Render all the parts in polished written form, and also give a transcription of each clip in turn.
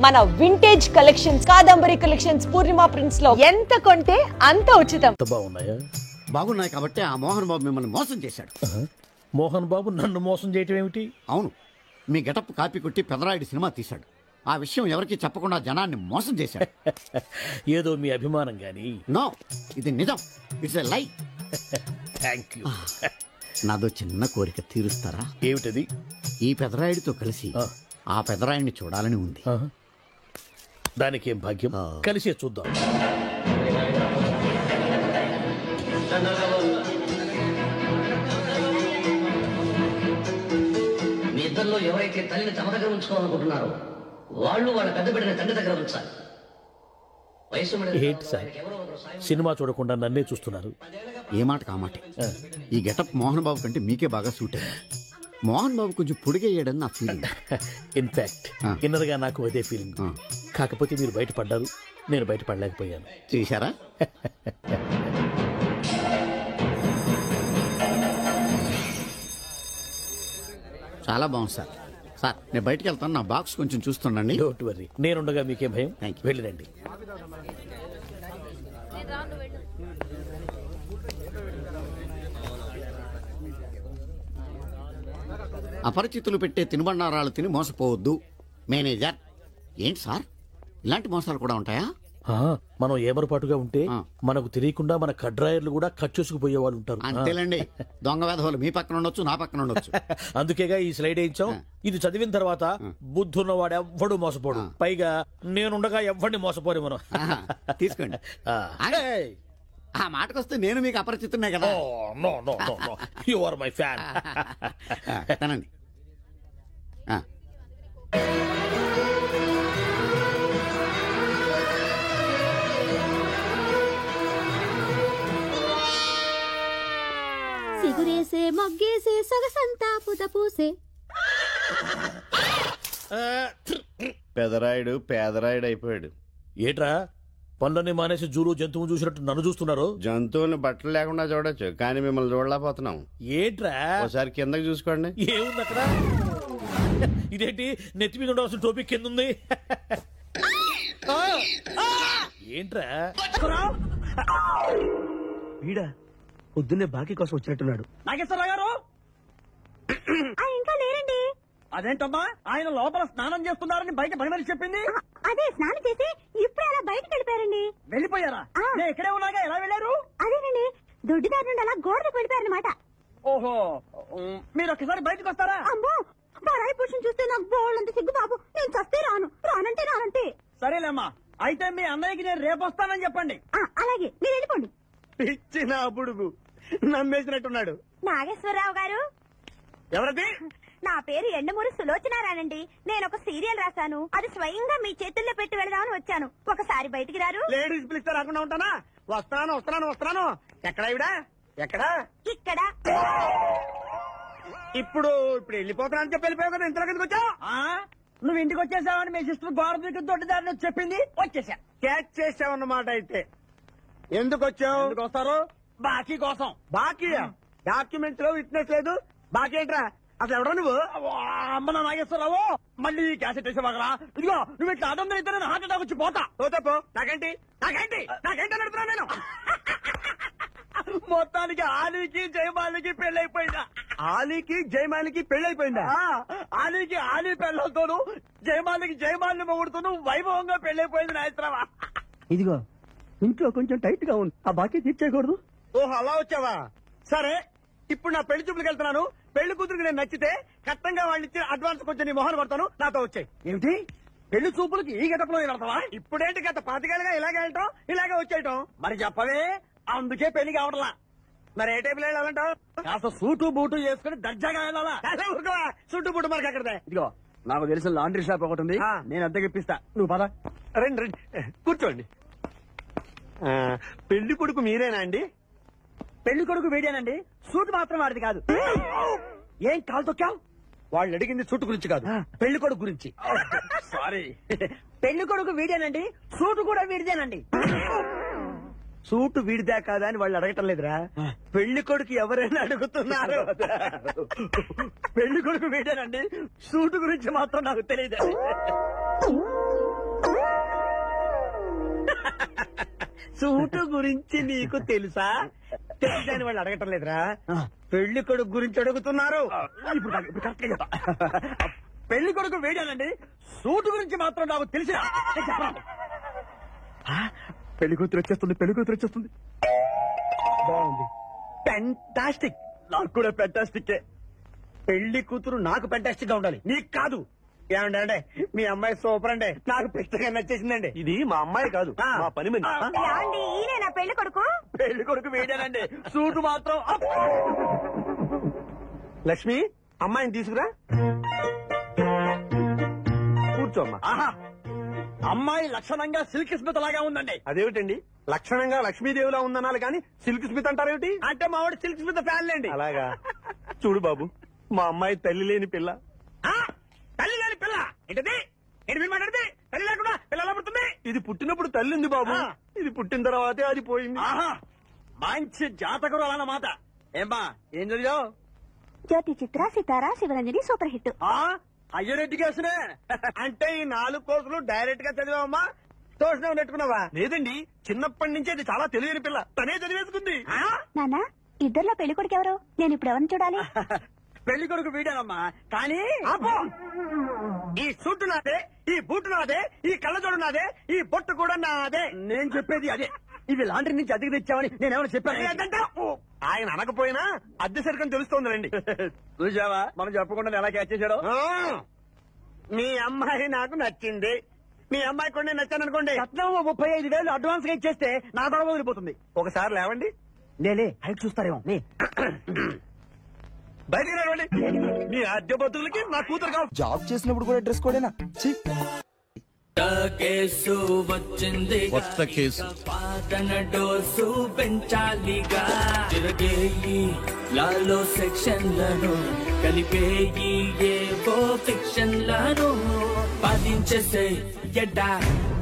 మన vintage collections, Kadambari collections, పూర్ణిమ prints లో ఎంత కొంటే అంత ఉచితం. బాగున్నాయా? బాగున్నాయి కాబట్టి ఆ మోహన్ బాబు మిమ్మల్ని మోసం చేశాడు. మోహన్ బాబు నన్ను మోసం చేయటం ఏమిటి? అవును, మీ గెటప్ కాపీ కొట్టి పెదరాయుడు సినిమా తీశాడు. ఆ విషయం ఎవరికి చెప్పకుండా జనాన్ని మోసం చేశాడు. ఏదో మీ అభిమానం గాని. నో, ఇది నిజం. ఇట్స్ ఎ లై. Thank you. నాదో చిన్న కోరిక తీరుస్తారా? ఏమిటది? ఈ పెదరాయుడితో కలిసి ఆ పెదరాయుడిని చూడాలని ఉంది. దానికి ఏం భాగ్యం, కలిసే చూద్దాం. మీ ఇద్దరిలో ఎవరైతే తల్లిని తమ దగ్గర ఉంచుకోవాలనుకుంటున్నారో వాళ్ళు వాళ్ళ పెద్ద బిడ్డని తండ్రి దగ్గర ఉంచాలి. వయసు ఏంటి సార్, సినిమా చూడకుండా నన్నే చూస్తున్నారు? ఏ మాట కామాటే. ఈ గెటప్ మోహన్ బాబు కంటే మీకే బాగా సూట్ అయ్యింది. మోహన్ బాబు కొంచెం పొడిగయ్యాడని నా ఫీలింగ్. ఇన్ఫాక్ట్ ఇన్నర్గా నాకు అదే ఫీలింగ్. కాకపోతే మీరు బయటపడ్డారు, నేను బయటపడలేకపోయాను. చూశారా? చాలా బాగుంది సార్. సార్, నేను బయటకు వెళ్తాను. నా బాక్స్ కొంచెం చూస్తుండండి. డోంట్ వరీ, నేనుండగా మీకేం భయం. Thank you. వెళ్ళిరండి. అపరిచితులు పెట్టే తినుబండారాలు తిని మోసపోవద్దు. మేనేజర్. ఏంటి సార్, ఇలాంటి మోసాలు కూడా ఉంటాయా? మనం ఏమరపాటుగా ఉంటే మనకు తెలియకుండా మన కడ్రాయర్లు కూడా కట్ చేసుకుపోయే వాళ్ళు ఉంటారు. అంతేలేండి, దొంగ వేధవులు మీ పక్కన ఉండొచ్చు, నా పక్కన ఉండొచ్చు. అందుకేగా ఈ స్లైడ్ వేయించాం. ఇది చదివిన తర్వాత బుద్ధున్నవాడు ఎవ్వడు మోసపోడు. పైగా నేనుండగా ఎవ్వడిని మోసపోరు మనం. తీసుకోండి. ఆ మాటకొస్తే నేను మీకు అపరిచితున్నే కదా. You are my fan. తనండి. సిగురేసే మొగ్గేసే సొగసంతా పుత పూసే. పెదరాయుడు పేదరాయుడు అయిపోయాడు. ఏట్రా, పనులన్నీ మానేసి జూలు జంతువు చూసినట్టు నన్ను చూస్తున్నారు? జంతువుని బట్టలు లేకుండా చూడొచ్చు, కానీ మిమ్మల్ని చూడలేకపోతున్నాం. ఏట్రా, ఒకసారి కిందకి చూసుకోండి. ఏముంది అక్కడ? ఇదేంటి, నెత్తి మీద ఉండవలసిన టోపీ కింద ఉంది. ఏంట్రా? వీడా పొద్దున్నే బాకీ కోసం వచ్చినట్టున్నాడు. నాగేశ్వరరావు గారు ఇంకా లేరండి. అదేంటమ్మా, ఆయన లోపల స్నానం చేస్తున్నారని బయట భయమని చెప్పింది. అదే స్నానం చేసి ఇప్పుడు అలా బయటకు వెళ్ళిపోయారండి. వెళ్ళిపోయారా? నేను ఇక్కడే ఉన్నాగా, ఎలా వెళ్ళారు? అదేనండి, దొడ్డిదారి నుండి అలా గోడకు వెళ్ళిపోయారనమాట. ఓహో, మీరు ఒక్కసారి బయటకు వస్తారా? అమ్మో, పరాయి పురుషుని చూస్తే నాకు బోళ్ళంత సిగ్గు బాబు. నేను చస్తే రాను, రానంటే రానంటే. సరేలేమ్మా, అయితే మీ అన్నయ్యకి నేను రేపు వస్తానని చెప్పండి. అలాగే, మీరు వెళ్ళిపోండి. ఇచ్చిన బుడుగు నమ్మేసినట్టున్నాడు. నాగేశ్వరరావు గారు. ఎవరది? నా పేరు ఎండమూరి సులోచనారానండి. నేను ఒక సీరియల్ రాశాను, అది స్వయంగా మీ చేతుల్లో పెట్టి వెళదామని వచ్చాను. ఒకసారి బయటికి రారు? లేడీస్ పిలిస్తే రాకుండా ఉంటానా? వస్తాను వస్తున్నాను వస్తున్నాను. ఎక్కడా ఇవిడా? ఎక్కడా? ఇక్కడ. ఇప్పుడు వెళ్ళిపోతానని చెప్పి వెళ్ళిపోయావు కదా, ఇంతలో కిందకి వచ్చావు. నువ్వు ఇంటికి వచ్చేసావని మీ సిస్టర్ గోడ దిక్కు దొడ్డిదారిని వచ్చి చెప్పింది, వచ్చేసా. క్యాచ్ చేసావన్నమాట. అయితే ఎందుకు వచ్చావు? ఎందుకు వస్తారు? బాకీ కోసం. బాకీయా? డాక్యుమెంట్స్ లో విట్నెస్ లేదు, బాకీ ఏంట్రా? అసలు ఎవడో నువ్వు? అమ్మ నా నాగేశ్వరరావు, మళ్ళీ క్యాసెట్ వేసేవాగరా? ఇదిగో, నువ్వు ఇట్లా అదొందర ఇద్దరు హార్ట్ అటాక్ వచ్చి పోతా. పోతే నాకేంటి నాకేంటి నాకేంటి నడుతున్నా నేను. మొత్తానికి ఆలీకి జయమాలికి పెళ్ళైపోయిందా? ఆలీకి జయమాలికి పెళ్ళైపోయిందా? ఆలీకి ఆలీ పెళ్ళతోను, జయమాలికి జయమాలిని మొగుడుతూను వైభవంగా పెళ్ళైపోయింది నాయత్రవా. ఇదిగో, ఇంట్లో కొంచెం టైట్ గా ఉంది, ఆ బాకీ తీర్చేయకూడదు. ఓహో, అలా వచ్చావా? సరే, ఇప్పుడు నా పెళ్లి చూపులకు వెళ్తున్నాను. పెళ్లి కూతురికి నేను నచ్చితే కట్టంగా వాళ్ళు ఇచ్చిన అడ్వాన్స్ కొంచెం నీ మొహన్ కొడతాను, నాతో వచ్చాయి. ఏమిటి, పెళ్లి చూపులకి ఈ గెటప్లో వెళ్తావా? ఇప్పుడేంటి, గత 5 ఏళ్ళుగా ఇలాగే వెళ్ళటం, ఇలాగే వచ్చేయటం. మరి చెప్పవే, అందుకే పెళ్లి కావడలా. మరి ఏ టైపులో వెళ్ళాలంటావు? కాస్త సూటు బూటు చేసుకుని దర్జాగా వెళ్ళాలా? సూటు బూటు మనకి అక్కడదే. ఇదిగో, నాకు తెలిసిన లాండ్రీ షాప్ ఒకటి ఉంది, నేను అద్దెకి ఇప్పిస్తా. నువ్వు పద. రండి రండి, కూర్చోండి. పెళ్లి కొడుకు మీరేనా అండి? పెళ్లి కొడుకు వీడేనండి, సూట్ మాత్రం వాడిది కాదు. ఏం కాలు తొక్కావు? వాళ్ళు అడిగింది సూట్ గురించి కాదు, పెళ్లి కొడుకు గురించి. సారీ. పెళ్లి కొడుకు వీడేనండి, సూట్ కూడా వీడిదేనండి. సూటు వీడిదా కాదా అని వాళ్ళు అడగటం లేదురా, పెళ్లి కొడుకు ఎవరైనా అడుగుతున్నారు. పెళ్లి కొడుకు వీడేనండి, సూటు గురించి మాత్రం నాకు తెలియదు. సూటు గురించి నీకు తెలుసా? తెలిసని వాళ్ళు అడగటం లేదురా, పెళ్లి కొడుకు గురించి అడుగుతున్నారు. ఇప్పుడు కరెక్ట్ గా చెప్తా. పెళ్లి కొడుకు వేడానండి, సూటు గురించి మాత్రం నాకు తెలిసి. పెళ్లి కూతురు వచ్చేస్తుంది, పెళ్లి కూతురు వచ్చేస్తుంది. బాగుంది, ఫెంటాస్టిక్. నాకు కూడా ఫెంటాస్టిక్. పెళ్లి కూతురు నాకు ఫెంటాస్టిక్ గా ఉండాలి, నీకు కాదు. ఏమంటే మీ అమ్మాయి సూపర్ అండి, నాకు పెద్దగా నచ్చేసిందండి. ఇది మా అమ్మాయి కాదు, మా పని మంది. ఏమండి ఈయన నా పెళ్లి కొడుకు? పెళ్లి కొడుకు వేడానండి, సూటు మాత్రం. లక్ష్మి, అమ్మాయిని తీసుకురా, కూర్చోమ్మా. అమ్మాయి లక్షణంగా సిల్క్ స్మిత్ లాగా ఉందండి. అదేమిటండి, లక్షణంగా లక్ష్మీదేవిలా ఉందనాలి కానీ సిల్క్ స్మిత్ అంటారేమిటి? అంటే మా వాడు సిల్క్ స్మిత్ ఫ్యాన్ లేండి. అలాగా? చూడు బాబు, మా అమ్మాయి తల్లి లేని పిల్ల. తల్లి లేని పిల్ల ఏంటది? ఏంటి మీరు మాట్లాడితే? తల్లి లేకుండా పిల్ల ఎలా పుడుతుంది? ఇది పుట్టినప్పుడు తల్లి ఉంది బాబు, ఇది పుట్టిన తర్వాతే అది పోయింది. మంచి జాతకుడు అన్నమాట. ఏమ్మా, ఏం చదివావు? జ్యోతి చిత్ర, సితారా, శివరంజని సూపర్ హిట్. హయ్యర్ ఎడ్యుకేషనే అంటే ఈ 4 కోర్సులు డైరెక్ట్ గా చదివామా, తోషణం నెట్టుకున్నావా? లేదండి, చిన్నప్పటి నుంచి అది చాలా తెలియని పిల్ల, తనే చదివేసుకుంది. నాన్న, ఇద్దర్లో పెళ్లి కొడుకు ఎవరు? నేను ఇప్పుడు ఎవరిని చూడాలి? పెళ్లి కొడుకు వీడానమ్మా, కానీ ఈ సూటు నాదే, ఈ బూటు నాదే, ఈ కళ్ళజోడు నాదే, ఈ బొట్టు కూడా నాదే. నేను చెప్పేది అదే. ఇవి లాండ్రీ నుంచి అద్దెకి తెచ్చామని నేనేమైనా చెప్పాను? ఆయన అనకపోయినా అద్దె సరికని తెలుస్తోందండి. చూసావా, మనం చెప్పకుండా ఎలా క్యాచ్ చేశాడో. మీ అమ్మాయి నాకు నచ్చింది, మీ అమ్మాయి కూడా నేను నచ్చాను అనుకోండి, రత్నం 35,000 అడ్వాన్స్ గా ఇచ్చేస్తే నా గొడవ వదిలిపోతుంది. ఒకసారి లేవండి, నేనే హైట్ చూస్తారేమో. బయటికి రావండి, మీ అద్దె బతుకులకి నా కూతురు కావాలి. జాబ్ చేసినప్పుడు కూడా డ్రెస్ కోడేనా? కేసు వచ్చింది, కొత్త కేసు. పాటన డోసు పెంచాలిగా, తిరగేయి లాలో సెక్షన్లను, కలిపేయి ఏవో ఫిక్షన్లను, బాధించేసే ఎడ్డా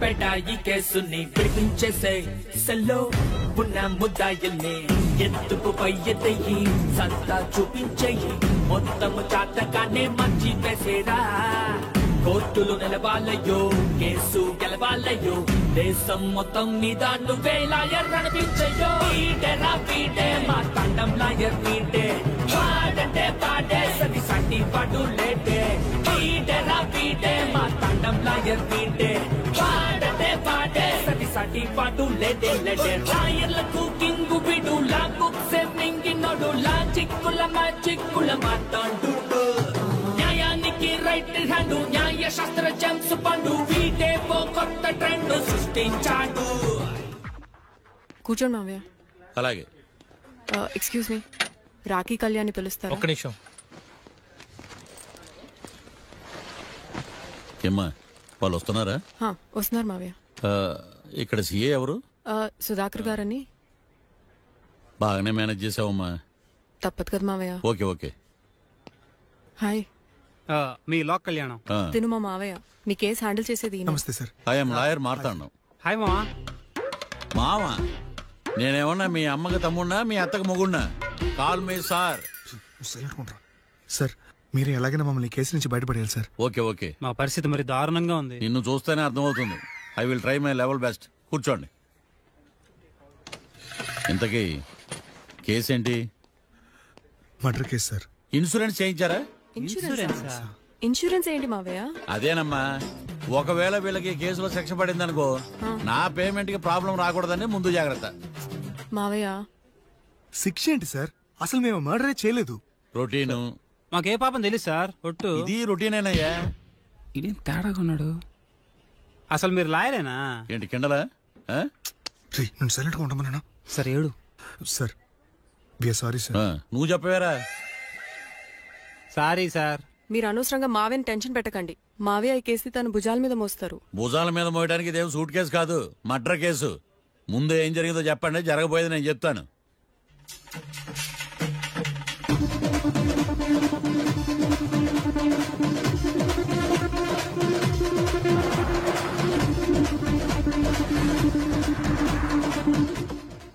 పెడా ఈ కేసుని విడిపించేసే, సెల్లో ఉన్న ముద్దాయిల్ని ఎత్తుకు పై ఎత్తయి, సత్తా చూపించేయి, మొత్తము చాతకానే మంచి వేసేరా. కోర్టులు నిలవాలయ్యో, కేసు గెలవాలయ్యో, దేశం మొత్తం మీద నువ్వే లాయర్ నడిపించయ్యో. వీడేరా వీడే మా తండం లాయర్ వీడే, పాడంటే పాడే సరి సంటి పాడు లేటే. వీడేరా వీడే మా తండం లాయర్ వీడే, పాడంటే పాడే సరి సంటి పాడు లేటే లేటే. లాయర్లకు కింగు విడు, లా బుక్స్ మింగినోడు, లా చిక్కుల మాట్లాడు. న్యాయానికి రైట్ హ్యాండ్, న్యాయ శాస్త్ర జెమ్స్ పండు, వీటే ఓ కొత్త ట్రెండ్ సృష్టించాడు. కూర్చోండి మావయ్య. అలాగే. ఎక్స్క్యూజ్ మీ, రాఖీ కళ్యాణ్ పిలుస్తారు. ఒక్క నిమిషం. ఏమ్మా, వాళ్ళు వస్తున్నారా? వస్తున్నారు మావయ్య. ఇక్కడ సీఏ ఎవరు? సుధాకర్ గారని. బాగానే మేనేజ్ చేసావమ్మా. తప్పదు కదా మావయ్య. Okay okay. హాయ్, మీ లాక్ కళ్యాణం. తిను మా మావయ్య. మీ కేసు హ్యాండిల్ చేసేది ఈయన. నమస్తే sir. I'm lawyer Martandam. Hi మామా. మావా, నేనేమన్నా మీ అమ్మకి తమ్ముడినా, మీ అత్తకి మొగుడినా? Call me sir. సార్, మీరు ఎలాగైనా మమ్మల్ని కేసు నుంచి బయటపడేయాలి సార్. Okay okay. మా పరిస్థితి మరి దారుణంగా ఉంది. నిన్ను చూస్తేనే అర్థమవుతుంది. I will try my level best. కూర్చోండి. ఇంతకీ కేసేంటి? Murder case sir. ఇన్సూరెన్స్ చేయించారా? ఇన్సూరెన్స్ ఏంటి మావయ్య? అదేనమ్మా, ఒకవేళ వీళ్ళకి కేసులో శిక్ష పడింది అనుకో, నా పేమెంట్ కి ప్రాబ్లం రాకూడదని ముందు జాగ్రత్త. మావయ్య, శిక్ష ఏంటి సార్? అసలు మేము మర్డరే చేయలేదు. రొటీన్. మాకే పాపం తెలుసు సార్. ఒట్టు ఇది రొటీనేనయ్యా. ఇదేం తేడాగా ఉన్నాడు. అసలు మీరు లాయరేనా? ఏంటి కిండలా? నేను సైలెంట్ గా ఉంటామన్నా. సార్ ఏడు. Sir, we are sorry sir. నువ్వు చెప్పవేరా? Sorry sir. మీరు అనవసరంగా మావయ్యని టెన్షన్ పెట్టకండి. మావయ్య ఈ కేసు తన భుజాల మీద మోస్తారు. భుజాల మీద మోయడానికి ఇదేం సూట్ కేసు కాదు, మర్డర్ కేసు. ముందు ఏం జరిగిందో చెప్పండి, జరగబోయేది నేను చెప్తాను.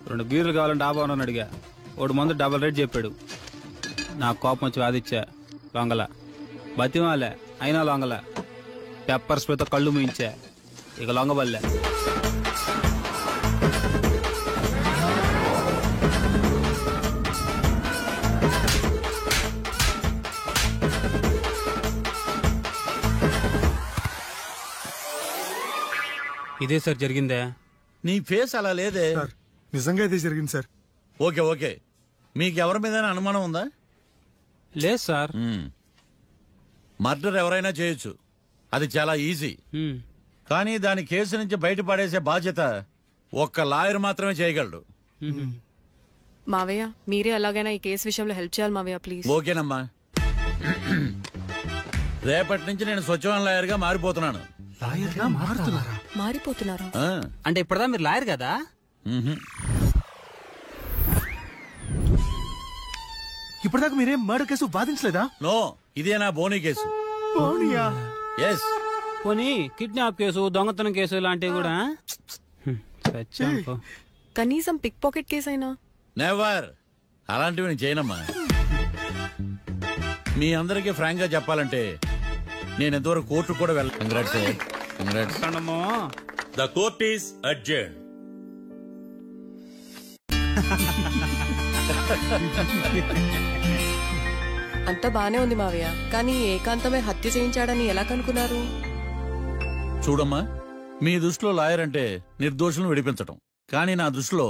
రెండు బీర్లు కావాలని డాబా అని అడిగా. ఒకడు మందు డబల్ రేట్ చెప్పాడు. నాకు కోపం వచ్చి వాదిచ్చా. లొంగల బతిమాలే, అయినా లొంగల. పెప్పర్ స్ప్రేతో కళ్ళు మూయించా, ఇక లొంగబల్లే. ఇదే సార్ జరిగిందే. నీ ఫేస్ అలా లేదే. సార్ నిజంగా ఇదే జరిగింది సార్. ఓకే ఓకే, మీకు ఎవరి మీద అనుమానం ఉందా? లేదు సార్. మర్డర్ ఎవరైనా చేయొచ్చు, అది చాలా ఈజీ. కానీ దాని కేసు నుంచి బయటపడేసే బాధ్యత ఒక్క లాయర్ మాత్రమే చేయగలడు. మావయ్య మీరే ఎలాగైనా ఈ కేసు విషయంలో హెల్ప్ చేయాలి మావయ్య ప్లీజ్. ఓకేనమ్మా, రేపటి నుంచి నేను స్వచ్ఛమైన లాయర్ గా మారిపోతున్నాను. మారిపోతున్నారా? అంటే ఇప్పుడుదా మీరు లాయర్ కదా? ఇప్పటిదాకా మీరేం మర్డర్ కేసు వాదించలేదా? నో, ఇదే నా బోనీ కేసు. ఎస్. పోనీ కిడ్నాప్ కేసు, దొంగతనం కేసు ఇలాంటివి కూడా. కనీసం పిక్ పాకెట్ కేసు అయినా? నెవర్, అలాంటివి నేను చేయనమ్మా. మీ అందరికీ ఫ్రాంక్ గా చెప్పాలంటే నేను ఎంతవరకు కోర్టు కూడా వెళ్ళ. The court is adjourn. అంతా బానే ఉంది మావయ్య, కానీ ఏకాంతమే హత్య చేయించాడని ఎలా కనుక్కున్నారు? చూడమ్మా, మీ దృష్టిలో లాయర్ అంటే నిర్దోషులను విడిపించటం, కానీ నా దృష్టిలో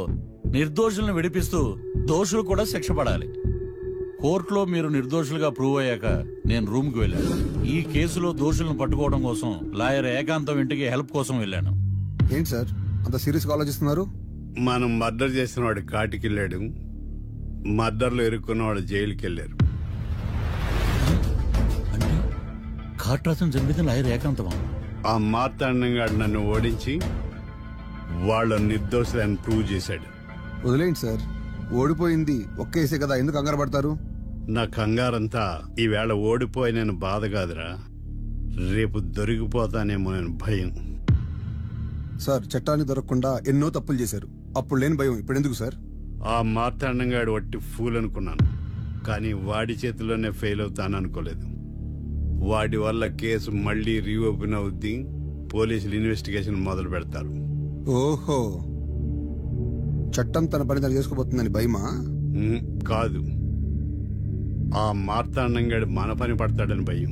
నిర్దోషులను విడిపిస్తూ దోషులు కూడా శిక్ష పడాలి. కోర్టులో మీరు నిర్దోషులుగా ప్రూవ్ అయ్యాక నేను రూమ్ కి వెళ్ళాను. ఈ కేసులో దోషులను పట్టుకోవడం కోసం లాయర్ ఏకాంతం ఇంటికి హెల్ప్ కోసం వెళ్ళాను. ఏంటి సార్ అంత సీరియస్ గా ఆలోచిస్తున్నారు? మనం మర్డర్ చేసిన వాడు కాటికి వెళ్ళాడు, మర్డర్లో ఇరుక్కున్న వాడు జైలుకి వెళ్ళారు. కాట్రాసం చంపితే లాయర్ ఏకాంతమా? ఆ మార్తాండంగా నన్ను ఓడించి వాళ్ళ నిర్దోషులని ప్రూవ్ చేశాడు. వదిలేండి సార్, ఓడిపోయింది ఒక్కేసే కదా, ఎందుకు కంగారు పడతారు? నా కంగారంతా ఈవేళ ఓడిపోయి నేను బాధ కాదురా, రేపు దొరికిపోతానేమో నేను భయం. సార్ చట్టాన్ని దొరకకుండా ఎన్నో తప్పులు చేశారు, అప్పుడు లేని భయం ఇప్పుడు ఎందుకు సార్? ఆ మార్తాండంగాడు వట్టి ఫూల్ అనుకున్నాను, కానీ వాడి చేతిలోనే ఫెయిల్ అవుతాను అనుకోలేదు. వాడి వల్ల కేసు మళ్లీ రీఓపెన్ అవుద్ది, పోలీసులు ఇన్వెస్టిగేషన్ మొదలు పెడతారు. ఓహో, చట్టం తన పని తను చేసుకోబోతుందని భయమా? కాదు, ఆ మార్తాండంగాడు మన పని పడతాడని భయం.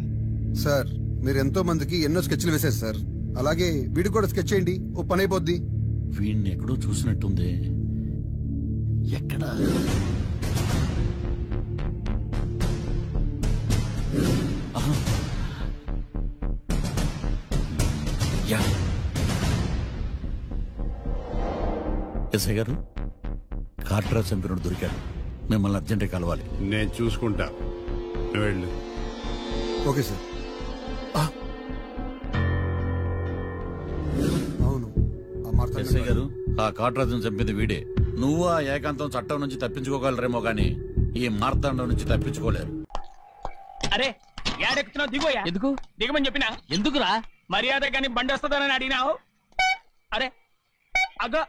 సార్ మీరు ఎంతో మందికి ఎన్నో స్కెచ్లు వేశారు సార్, అలాగే వీడికి కూడా స్కెచ్ చేయండి, ఓ పని అయిపోద్ది. వీడిని ఎక్కడో చూసినట్టుంది. ఎక్కడా? ఎస్ఐ గారు, కాట్రా చంపినోడు దొరికాడు, మిమ్మల్ని అర్జెంటే కలవాలి. నేను చూసుకుంటా, వెళ్ళు. Okay sir. అవును, ఎస్ఐ గారు, ఆ కాట్రాజును చంపింది వీడే. నువ్వు ఆ ఏకాంతం చట్టం నుంచి తప్పించుకోగలరేమో గాని ఈ మార్తాండం నుంచి తప్పించుకోలేరు. అరే ఏడెక్కుతున్నావు, దిగోయా. ఎందుకు దిగమని చెప్పినా? ఎందుకురా? మర్యాద కానీ బండి వస్తుందని అడిగినావు. అరే అగో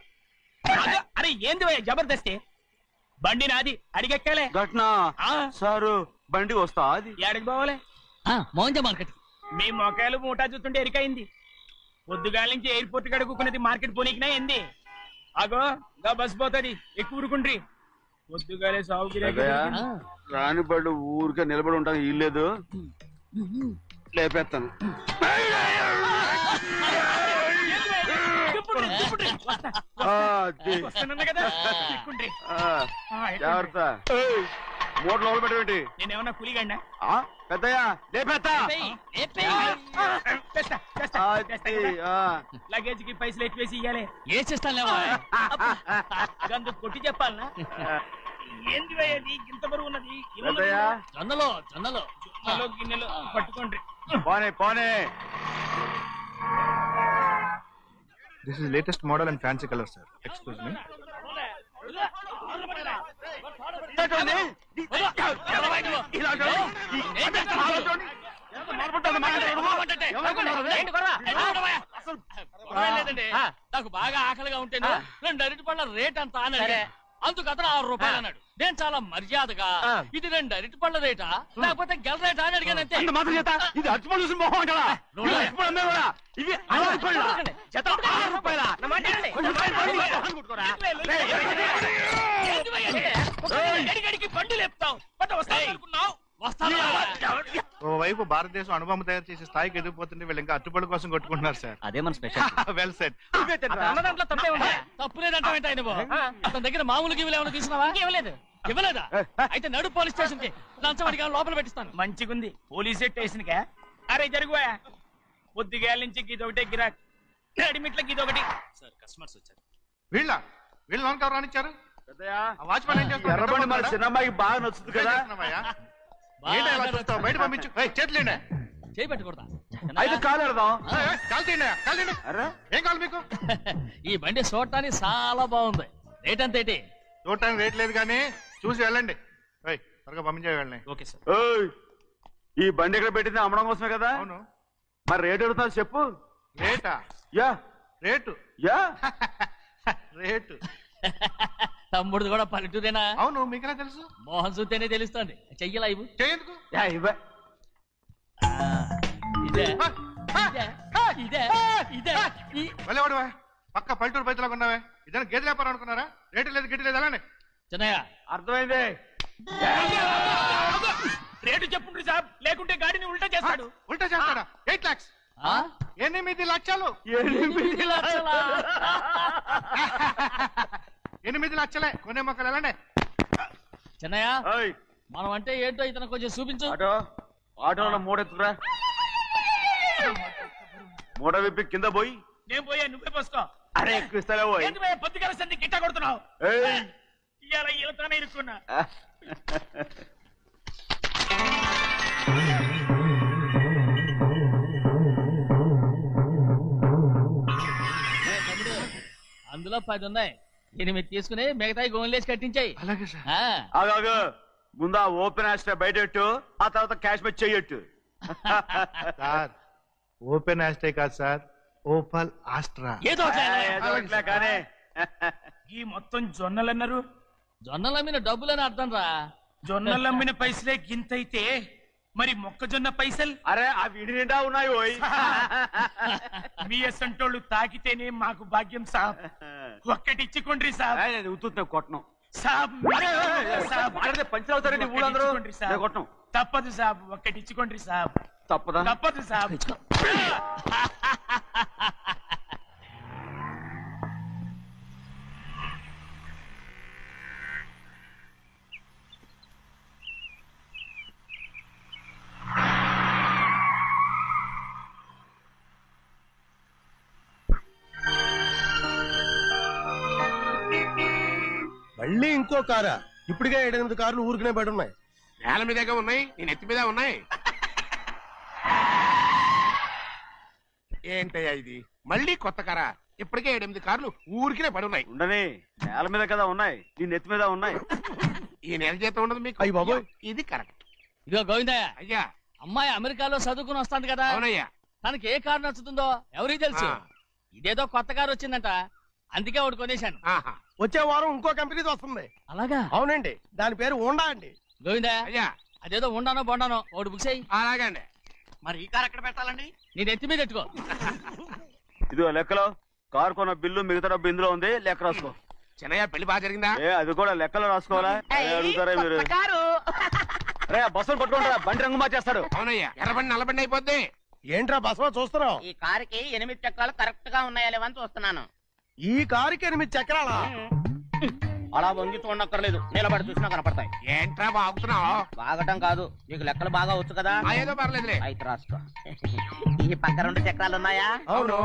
అగో, అరే ఏంది జబర్దస్తి? బండి నాది, అడిగెక్కాలే. సారు బండి వస్తా, అది ఏడకి పోవాలే? మోహన్జా మార్కెట్. మీ మొక్కలు మూటా చూస్తుంటే ఎరికైంది. పొద్దుగాల నుంచి ఎయిర్పోర్ట్ కడుక్కున్నది మార్కెట్ పోనీకినా ఏంది? అగో గా బస్ పోతుంది, ఎక్కువ ఊరుకుండ్రి. పొద్దుగాలే సాగుకి రాని బళ్ళు ఊరికే నిలబడి ఉంటాను, ఇల్లేదు లేపేస్తాను. జాగ్రత్త, మోటార్ లోపల పెట్టేటి. నేనేమన్నా కూలిగండా? పెద్దయ్యా లేపేస్తా. లగేజ్ కి పైసలు ఎక్కువేసి ఇయ్యాలి. ఏ చేస్తాను కొట్టి చెప్పాలనా? ఏంది ఇంత బరువు ఉన్నది? జొన్నలో జొన్నలో జొన్నలో గిన్నెలో పట్టుకోండి. పోనే పోనే. This is latest model and fancy color, sir. Excuse me. నాకు బాగా ఆకలిగా ఉంటే 2 అరటిపళ్ళ రేట్ అంతా అన్నాడు. అందుకు అతను 6 రూపాయలు అన్నాడు. నేను చాలా మర్యాదగా ఇది 2 అరటిపళ్ళ రేటా లేకపోతే గెల రేటా అని అడిగానంతే. ఇది అరటిపళ్ళు చూసి మొహం అంటారా? ఇవి 6 రూపాయల. అడిగడికి బండి లేపుతావు, వస్తావు అనుకున్నావు. వస్తాను ఓవైపు భారతదేశం అణుబాంబు తయారు చేసే స్థాయికి ఎదిగిపోతుంటే వీళ్ళు ఇంకా అట్టుపడి కోసం కొట్టుకుంటున్నారు సార్. అదే మన స్పెషల్. Well set. తప్పు లేదంటే అతని దగ్గర మామూలు గివ్వులు ఏమైనా తీసుకున్నావా? ఇవ్వలేదా? అయితే నడు పోలీస్ స్టేషన్ కి లంచం అడిగా లోపల పెట్టిస్తాను. మంచిగుంది పోలీస్ స్టేషన్ కా. అరే జరుగుయా పొద్దుగాల నుంచి గీదొకటే గిరాక్ అడిమిట్లకి ఇదొకటి. సార్ కస్టమర్స్ వచ్చారు. వీళ్ళ లోన్ కవర్ రానిచ్చారు. వాచ్మెన్ ఏం చేస్తారు? ఎర్రబండి మన చిన్నమ్మాయికి బాగా నచ్చుతుంది కదా. ఏంటి అలా చూస్తావు? బయట పంపించు. చేతులేండి. చేయి పెట్టకూడదా? అయితే కాలు ఎడదాం. ఏం కావాలి మీకు? ఈ బండి చూడటానికి చాలా బాగుంది. రేట్ అంత ఏంటి? చూడటానికి రేట్ లేదు కానీ చూసి వెళ్ళండి. త్వరగా పంపించే వెళ్ళండి. Okay sir. ఈ బండి ఇక్కడ పెట్టింది అమ్మడం కోసమే కదా. అవును. మరి రేట్ అడుగుతావు చెప్పు. రేటా? యా రేటు. యా రేటు. తమ్ముడు కూడా పల్లెటూరేనా? అవును. మీకెలా తెలుసు? మోహన్ చూస్తేనే తెలుస్తుంది. చెయ్యలా ఇవ్వు. చెయ్యకు. ఇదే ఇదే ఇదే వెళ్ళేవాడు పక్క పల్లెటూరు బయటలో ఉన్నావే. ఇదే గేదె వ్యాపారం అనుకున్నారా? రేటు లేదు గిట్టు లేదు అలానే. చిన్నయ్య అర్థమైంది. రేటు చెప్పుండ్రి సాబ్, లేకుంటే గాడిని ఉల్టా చేస్తాడు. ఉల్టా చేస్తాడా? 8 lakhs. 8 లక్షలు. 8 లక్షలే. కొనే మొక్కలు వెళ్ళండి. చిన్నయ్య మనం అంటే ఏంటో ఇతను కొంచెం చూపించు. ఆటోలో మూడెత్తుకురా. మూడ విప్పి కింద పోయి. నేను పోయా, నువ్వే పోసుకో. అరే ఎక్కువస్తాలే పోయి. పొద్దుగాల సంది గిట్ట కొడుతున్నావు. ఇవాళ ఈలతోనే ఇరుక్కున్నా. అందులో 10 ఉన్నాయి. 8 తీసుకుని మిగతాయి గోన్లేసి కట్టించాయి. అలాగే సార్. ఆగాగు. ముందు ఓపెన్ ఆస్ట్రా బయటెట్టు, ఆ తర్వాత క్యాష్ మెచ్ చెయ్యట్టు. సార్ ఓపెన్ ఆస్ట్రే కాదు సార్, ఓపల్ ఆస్ట్రా. ఏదో కానీ ఈ మొత్తం జొన్నలన్నారు. జొన్నలమ్మిన డబ్బులని అర్థం రా. జొన్నలమ్మిన పైసలే గింతైతే మరి మొక్కజొన్న పైసలు? అరే ఆ విడి నిండా ఉన్నాయి. పోయి మీ అసంటోళ్ళు తాకితేనే మాకు భాగ్యం సాబ్. ఒక్కటిచ్చుకోండి సాబ్. ఉత్తున్నా కొట్టను సాబ్. పంచులు అవుతారండి ఊళ్ళందరూ. కొట్టను. తప్పదు సాబ్, ఒక్కటిచ్చుకోండి సాబ్. తప్పదా? తప్పదు సాబ్. మళ్ళీ ఇంకో కారా? ఇప్పటికే 7-8 కార్లు ఊరికనే బయట ఉన్నాయి. నేల మీదగా ఉన్నాయి, నేను ఎత్తి మీద ఉన్నాయి. ఏంటయ్యా ఇది? మళ్ళీ కొత్త కారా? ఇప్పటికే 7-8 కార్లు ఊరికినే పడి ఉన్నాయి. ఉండని, నేల మీద కదా ఉన్నాయి, నీ నెత్తి మీద ఉన్నాయి. ఈ నెల జీతం ఉండదు మీకు. అయ్యి బాబోయ్. ఇది కరెక్ట్. ఇదిగో గోవిందయ్య, అయ్యా అమ్మాయి అమెరికాలో చదువుకుని వస్తాంది కదా. అవునయ్యా. తనకి ఏ కారు నచ్చుతుందో ఎవరికి తెలుసు. ఇదేదో కొత్త కారు వచ్చిందంట, అందుకే ఒకటి కొనేశాను. వచ్చే వారం ఇంకో కంపెనీది వస్తుంది. అలాగా? అవునండి, దాని పేరు హోండా అండి. గోవిందయ్య, అయ్యా అదేదో ఉండానో బొండానో ఒకటి బుక్ చేయి. అలాగే అండి. మరి ఈ కారు ఎక్కడ పెట్టాలండి? నేను ఎత్తి మీద పెట్టుకో. ఇదిగో లెక్కలో కారు కొన్న బిల్లు మిగతా డబ్బు ఇందులో ఉంది, లెక్క రాసుకో. చిన్నయ్య పెళ్లి బాగా జరిగిందా? అది కూడా లెక్కలో రాసుకోవాలా? అడుగుతారా మీరు? రే బస్సులు పట్టుకుంటారా, బండి రంగు మార్చేస్తాడు. అవునయ్యా, ఎర్రబండి నల్లబండి అయిపోద్ది. ఏంట్రా బస్సులో చూస్తున్నావు? ఈ కారుకి 8 చక్రాలు కరెక్ట్ గా ఉన్నాయా లేవని చూస్తున్నాను. ఈ కారుకి 8 చక్రాలా? అలా వంగి చూడక్కర్లేదు, నిలబడి చూసినా కనపడతాయి. ఏంట్రా బాగుతున్నావు? బాగటం కాదు, నీకు లెక్కలు బాగా వచ్చు కదా. ఏదో పర్లేదులే. అయితే రాసుకో. ఈ పక్క 2 చక్రాలు ఉన్నాయా? అవును.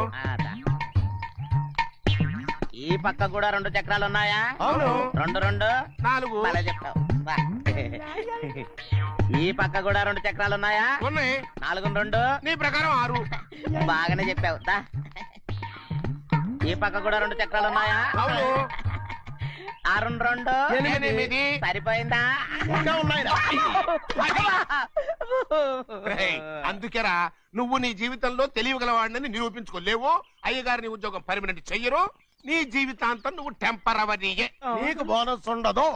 ఈ పక్క కూడా 2 చక్రాలు ఉన్నాయా? అవును. 2 2 4. అలా చెప్తావు. ఈ పక్క కూడా 2 చక్రాలు ఉన్నాయా? ఉన్నాయి. 4 2 నీ ప్రకారం 6. బాగానే చెప్పావు. ఈ పక్క కూడా 2 చక్రాలు ఉన్నాయా? అవును. 6 2 8. సరిపోయిందా? అందుకేరా నువ్వు నీ జీవితంలో తెలియగలవాడిని నిరూపించుకోలేవు. అయ్యగారిని ఉద్యోగం పర్మనెంట్ చెయ్యరు. నీ జీవితాంతం నువ్వు టెంపరవరీయే. నీకు బోనస్ ఉండదు.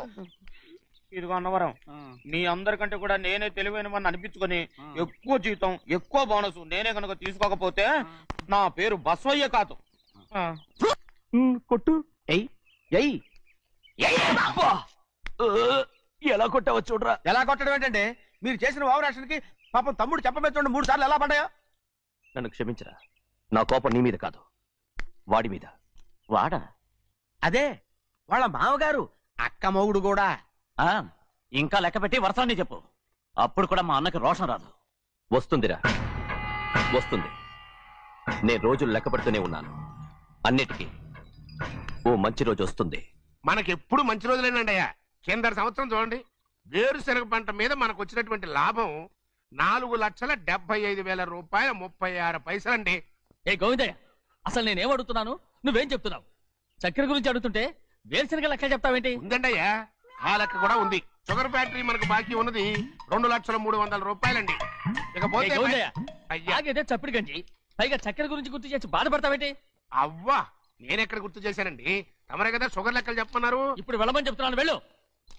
ఇదిగో అన్నవరం, మీ అందరికంటే కూడా నేనే తెలివైన వాడిని అనిపించుకొని ఎక్కువ జీతం ఎక్కువ బోనస్ నేనే కనుక తీసుకోకపోతే నా పేరు బస్వయ్య కాదు. కొట్టు. ఎలా కొట్టావో చూడరా. ఎలా కొట్టడం ఏంటంటే మీరు చేసిన ఓవరాక్షన్కి పాపం తమ్ముడు చెప్పబెట్టండి 3 సార్లు ఎలా పడ్డాయో. నన్ను క్షమించరా, నా కోపం నీ మీద కాదు, వాడి మీద. వాడా? అదే వాళ్ళ మామగారు అక్క మొగుడు కూడా. ఇంకా లెక్క పెట్టి వరసాన్ని చెప్పు, అప్పుడు కూడా మా అన్నకి రోషం రాదు. వస్తుందిరా, వస్తుంది. నేను రోజులు లెక్క పెడుతూనే ఉన్నాను. అన్నిటికీ ఓ మంచి రోజు వస్తుంది. మనకెప్పుడు మంచి రోజులేనండి అయ్యా. కింద సంవత్సరం చూడండి, వేరుశనగ పంట మీద మనకు వచ్చినటువంటి లాభం 4,75,000 రూపాయల 36 పైసలండి. ఏ గోవిందయ్య, అసలు నేనేం అడుగుతున్నాను, నువ్వేం చెప్తున్నావు? చక్కెర గురించి అడుగుతుంటే వేరుశనగ లెక్క చెప్తావేంటి? ఉందండి అయ్యా, ఆ లెక్క కూడా ఉంది. షుగర్ ఫ్యాక్టరీ మనకు బాకీ ఉన్నది 2,03,00,000 రూపాయలండి. ఇకపోతే చప్పిడి గంజి, పైగా చక్కెర గురించి గుర్తు చేసి బాధపడతావేంటి? అవ్వా, నేనెక్కడ గుర్తు చేశానండి, తమరే కదా షుగర్ లెక్కలు చెప్పమన్నారు. ఇప్పుడు వెళ్ళమని చెప్తున్నాను, వెళ్ళు.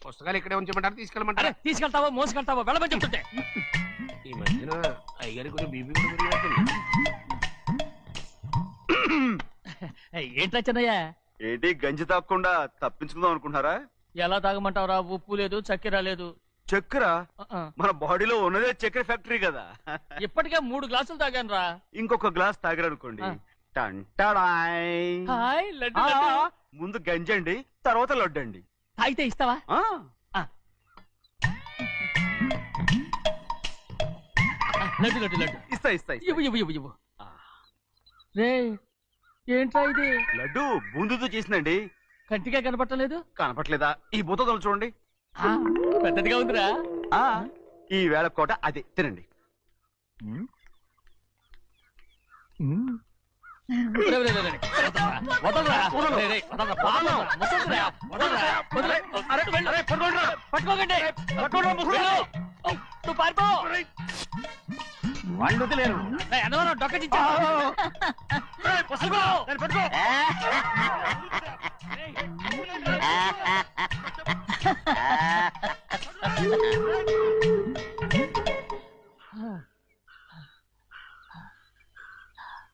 పుస్తకాలు ఇక్కడే ఉంచమంటారు, తీసుకెళ్ళమంటారా? తీసుకెళ్తావో మోసుకెళ్తావో వెళ్ళమని చెప్తుంటే. ఈ మధ్యన అయ్యారి కొంచెం బీపీ కూడా ఏంట్రా చిన్నయ్య? ఏంటి గంజి తాగకుండా తప్పించుకుందాం అనుకుంటున్నారా? ఎలా తాగమంటావురా? ఉప్పు లేదు, చక్కెర లేదు. చక్కెర? మన బాడీలో ఉన్నదే చక్కెర ఫ్యాక్టరీ కదా. ఇప్పటికే 3 గ్లాసులు తాగాను రా. ఇంకొక గ్లాస్ తాగారనుకోండి, ముందు గంజండి, తర్వాత లడ్డండి. తాగితే ఇస్తావా? లడ్డు లడ్డు లడ్డు ఇస్తా ఇస్తా. ఇవ్వు ఇవ్వు ఇవ్వు ఇవ్వు. రే ఏంట్రా ఇది? లడ్డు బూందుతో చేసిందండి. కంటిగా కనపట్టలేదు. కనపట్లేదా? ఈ బూతలు చూడండి, పెద్దదిగా ఉందిరా. ఈ వేళ కోట అదే తినండి. వాళ్ళు వదిలేరు. డొక్క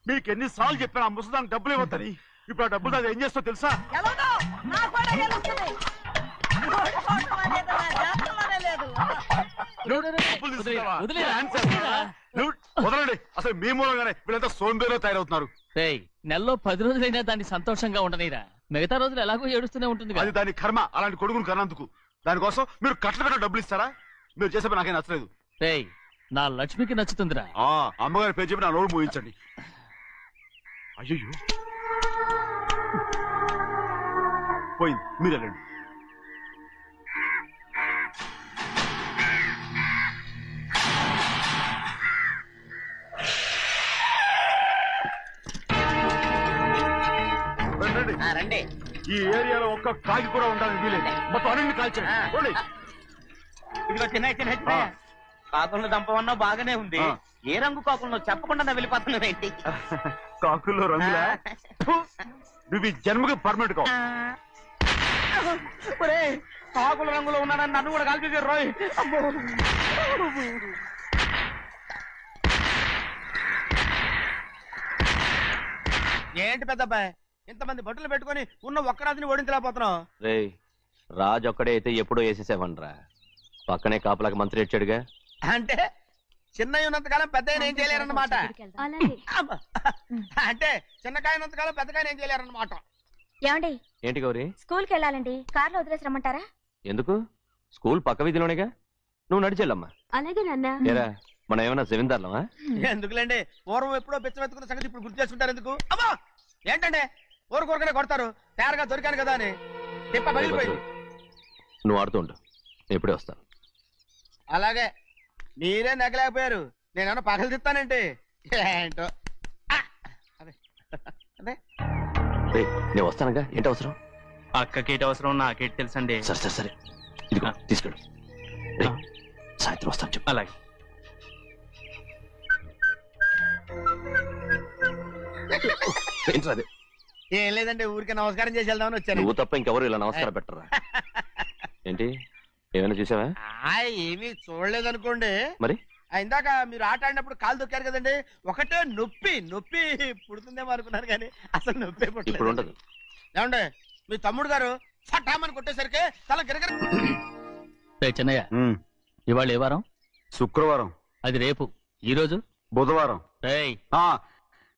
మీకు ఎన్నిసార్లు చెప్పాను ఆ ముసదానికి డబ్బులు ఇవ్వద్దని. ఇప్పుడు ఆ డబ్బులు అది ఏం చేస్తో తెలుసా? వదలండి, అసలు మీ మూలంగానే వీళ్ళంతా సోంబేలో తయారవుతున్నారు. నెలలో 10 రోజులైనా దాన్ని సంతోషంగా ఉండనిరా. మిగతా రోజులు ఎలాగో ఏడుస్తూనే ఉంటుంది. అది దాని కర్మ, అలాంటి కొడుకును కన్నందుకు. దానికోసం మీరు కట్ల డబ్బులు ఇస్తారా? మీరు చేసే పని నాకేం నచ్చలేదు. నా లక్ష్మికి నచ్చుతుందిరా. అమ్మగారి పేరు చెప్పి నా నోరు మూయించండి. అయ్యో పోయింది, మీరు వెళ్ళండి. రండి. ఈ ఏరియాలో ఒక్క కాకి కూడా ఉండాలని వీలేదు. మొత్తం అన్ని కాల్చండి. ఇదిగో చిన్న కాకులను దంపమన్నా బాగానే ఉంది. ఏ రంగు కాకులను చెప్పకుండా వెళ్ళిపోతున్నావు ఏంటి? కాకుల్లో రంగులా? నువ్వు ఈ జన్మకి పర్మనెంట్ కావు. కాకుల రంగులో ఉన్నాడని నన్ను కూడా కాల్చేసారు రోయ్. ఏంటి పెద్దబ్బాయి, ఇంతమంది బట్టలు పెట్టుకుని ఉన్న ఒక్క రాజుని ఓడించలేకపోతున్నావు? రే, రాజు ఒక్కడే అయితే ఎప్పుడో వేసేసేవనరా. పక్కనే కాపలాకి మంత్రి ఇచ్చాడుగా. అంటే చిన్నయ్య ఉన్నంతకాలం పెద్ద ఏం చేయలేరన్నమాట. అంటే చిన్నకాయ ఉన్నంతకాలం పెద్దకాయ ఏం చేయలేరన్నమాట. ఏమండి? ఏంటి గౌరీ? స్కూల్కి వెళ్ళాలండి, కార్లో వదిలేసి రమ్మంటారా? ఎందుకు? స్కూల్ పక్క వీధిలోనేగా, నువ్వు నడిచెళ్ళమ్మా. అలాగే నాన్న. ఏరా, మనం ఏమన్నా జమీందార్లమా? ఎందుకులేండి, పూర్వం ఎప్పుడో పిచ్చమెత్తుకున్న సంగతి ఇప్పుడు గుర్తు చేసుకుంటారు ఎందుకు? అమ్మా ఏంటంటే ఊరుకోరుకనే కొడతారు. తయారుగా దొరికాను కదా అని తిప్ప పగిలిపోయింది. నువ్వు ఆడుతూ ఉండు, ఎప్పుడే వస్తాను. అలాగే, మీరే నగ్గలేకపోయారు, నేనేమన్నా పగలు తిస్తానంటే ఏంటో. నేను వస్తానుగా, ఏంటి అవసరం? అక్కకేటి అవసరం నాకేటి తెలుసండి. సరే సరే సరే, ఇదిగో తీసుకెళ్ళు. సాయంత్రం వస్తాను చెప్పు. అలాగే. ఏంట్రా అది? ఏం లేదండి, ఊరికే నమస్కారం చేసి వెళ్దామని వచ్చాను. నువ్వు తప్ప ఇంకెవరు ఇలా నమస్కారం పెట్టరా? ఏంటి, ఏమైనా చూసావా? ఏమీ చూడలేదనుకోండి. మరి ఇందాక మీరు ఆట ఆడినప్పుడు కాలు దొక్కారు కదండి, ఒకటే నొప్పి నొప్పి పుడుతుందేమో అనుకున్నాను కానీ అసలు నొప్పి ఇప్పుడు ఉండదు. ఏమండి, మీ తమ్ముడు గారు ఫటామని కొట్టేసరికి తల గిరగిర. చిన్నయ్య, ఇవాళ ఏ వారం? శుక్రవారం. అది రేపు. ఈ రోజు బుధవారం. రేయ్,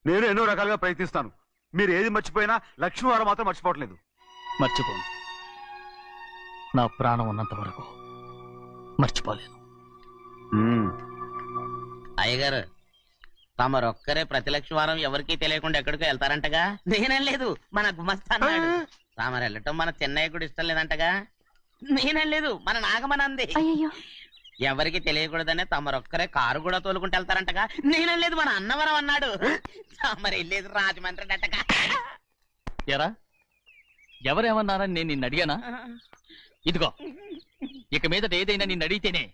నేను ఎన్నో రకాలుగా ప్రయత్నిస్తాను. మీరు ఏది మర్చిపోయినా లక్ష్మీవారం మాత్రం మర్చిపోవట్లేదు. మర్చిపోను. నా ప్రాణం ఉన్నంత వరకు మర్చిపోలేను. అయ్యగారు, తమరొక్కరే ప్రతి లక్ష్మీవారం ఎవరికీ తెలియకుండా ఎక్కడికో వెళ్తారంటగా? నేనేం లేదు, మన గుమస్తా అన్నాడు. తామరు వెళ్ళటం మన చెన్నయ్య కూడా ఇష్టం లేదంటగా? నేనేం లేదు, మన నాగమనంది. ఎవరికి తెలియకూడదనే తమరొక్కరే కారు కూడా తోలుకుంటూ వెళ్తారంటగా? నేనేం లేదు, మన అన్నవరం అన్నాడు. తమరు వెళ్ళేది రాజమండ్రి అంటగా? ఎరా, ఎవరేమన్నారని నేను నిన్ను అడిగానా? ఇదిగో, ఇక మీదట ఏదైనా నిన్ను అడిగితేనే